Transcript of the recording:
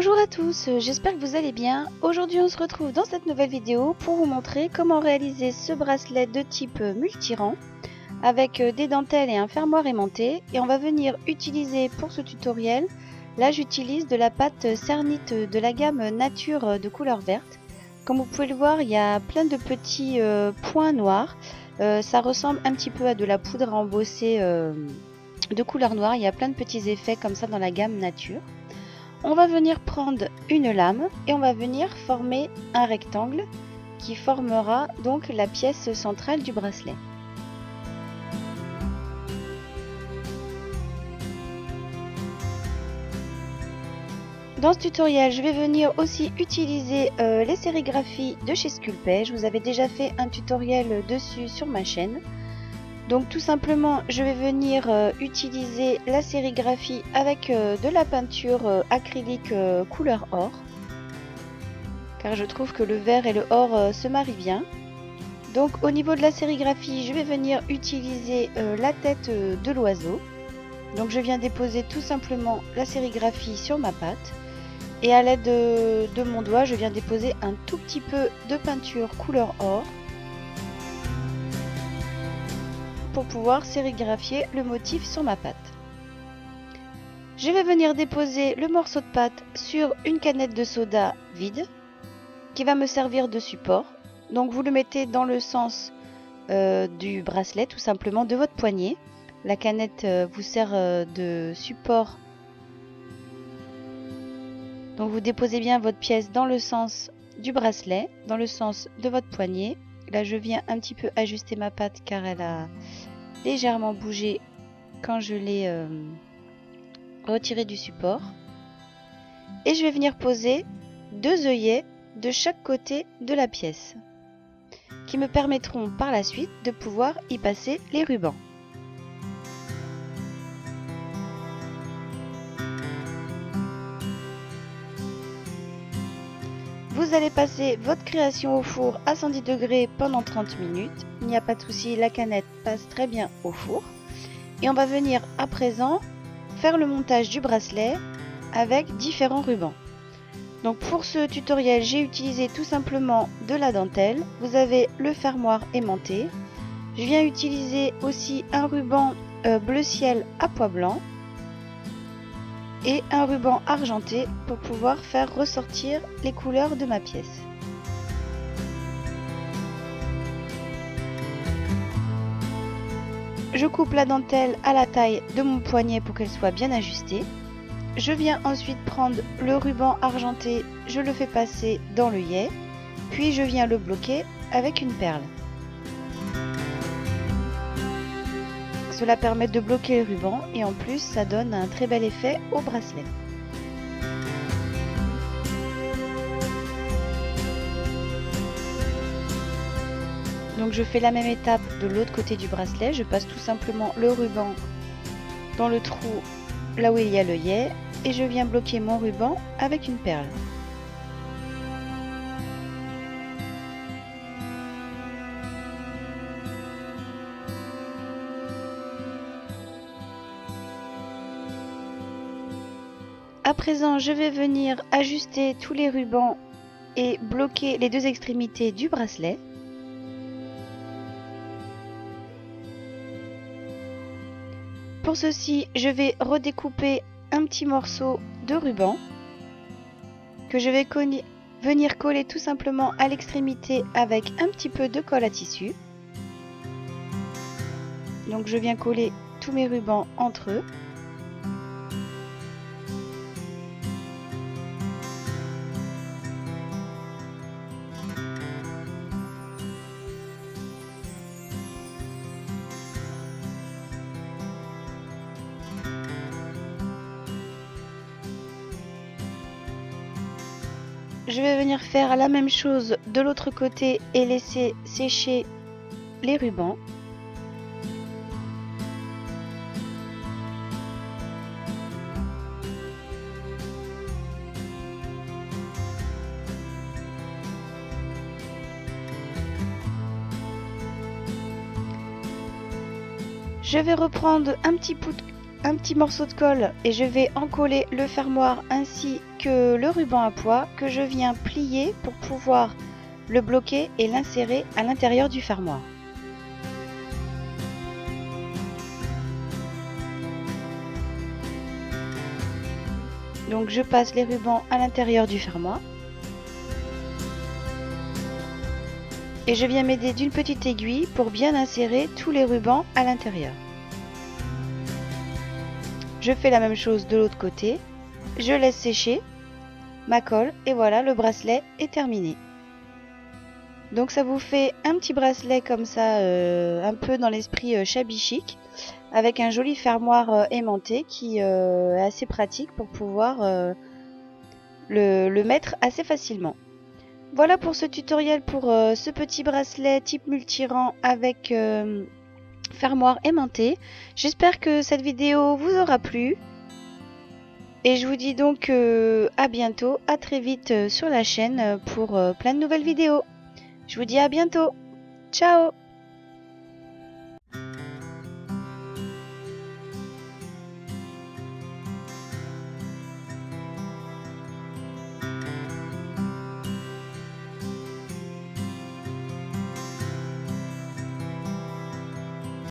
Bonjour à tous, j'espère que vous allez bien. Aujourd'hui on se retrouve dans cette nouvelle vidéo pour vous montrer comment réaliser ce bracelet de type multirang avec des dentelles et un fermoir aimanté. Et on va venir utiliser pour ce tutoriel, là j'utilise de la pâte Cernit de la gamme Nature de couleur verte. Comme vous pouvez le voir, il y a plein de petits points noirs. Ça ressemble un petit peu à de la poudre à embosser de couleur noire. Il y a plein de petits effets comme ça dans la gamme Nature. On va venir prendre une lame et on va venir former un rectangle qui formera donc la pièce centrale du bracelet. Dans ce tutoriel, je vais venir aussi utiliser les sérigraphies de chez Sculpey. Je vous avais déjà fait un tutoriel dessus sur ma chaîne. Donc tout simplement, je vais venir utiliser la sérigraphie avec de la peinture acrylique couleur or. Car je trouve que le vert et le or se marient bien. Donc au niveau de la sérigraphie, je vais venir utiliser la tête de l'oiseau. Donc je viens déposer tout simplement la sérigraphie sur ma pâte. Et à l'aide de mon doigt, je viens déposer un tout petit peu de peinture couleur or. Pour pouvoir sérigraphier le motif sur ma pâte. Je vais venir déposer le morceau de pâte sur une canette de soda vide qui va me servir de support. Donc vous le mettez dans le sens du bracelet, tout simplement de votre poignet. La canette vous sert de support. Donc vous déposez bien votre pièce dans le sens du bracelet, dans le sens de votre poignet. Là je viens un petit peu ajuster ma pâte car elle a légèrement bougé quand je l'ai retiré du support. Et je vais venir poser deux œillets de chaque côté de la pièce qui me permettront par la suite de pouvoir y passer les rubans. Vous allez passer votre création au four à 110 degrés pendant 30 minutes. Il n'y a pas de souci, la canette passe très bien au four. Et on va venir à présent faire le montage du bracelet avec différents rubans. Donc pour ce tutoriel, j'ai utilisé tout simplement de la dentelle. Vous avez le fermoir aimanté. Je viens utiliser aussi un ruban bleu ciel à pois blanc. Et un ruban argenté pour pouvoir faire ressortir les couleurs de ma pièce. Je coupe la dentelle à la taille de mon poignet pour qu'elle soit bien ajustée. Je viens ensuite prendre le ruban argenté, je le fais passer dans l'œillet, puis je viens le bloquer avec une perle. Cela permet de bloquer le ruban et en plus ça donne un très bel effet au bracelet. Donc je fais la même étape de l'autre côté du bracelet, je passe tout simplement le ruban dans le trou là où il y a l'œillet et je viens bloquer mon ruban avec une perle. À présent, je vais venir ajuster tous les rubans et bloquer les deux extrémités du bracelet. Pour ceci, je vais redécouper un petit morceau de ruban que je vais venir coller tout simplement à l'extrémité avec un petit peu de colle à tissu. Donc je viens coller tous mes rubans entre eux. Je vais venir faire la même chose de l'autre côté et laisser sécher les rubans. Je vais reprendre un petit un petit morceau de colle et je vais encoller le fermoir ainsi que le ruban à pois que je viens plier pour pouvoir le bloquer et l'insérer à l'intérieur du fermoir. Donc je passe les rubans à l'intérieur du fermoir. Et je viens m'aider d'une petite aiguille pour bien insérer tous les rubans à l'intérieur. Je fais la même chose de l'autre côté. Je laisse sécher ma colle et voilà, le bracelet est terminé. Donc ça vous fait un petit bracelet comme ça, un peu dans l'esprit shabby chic, avec un joli fermoir aimanté qui est assez pratique pour pouvoir le mettre assez facilement. Voilà pour ce tutoriel pour ce petit bracelet type multirang avec fermoir aimanté. J'espère que cette vidéo vous aura plu. Et je vous dis donc à bientôt, à très vite sur la chaîne pour plein de nouvelles vidéos. Je vous dis à bientôt. Ciao!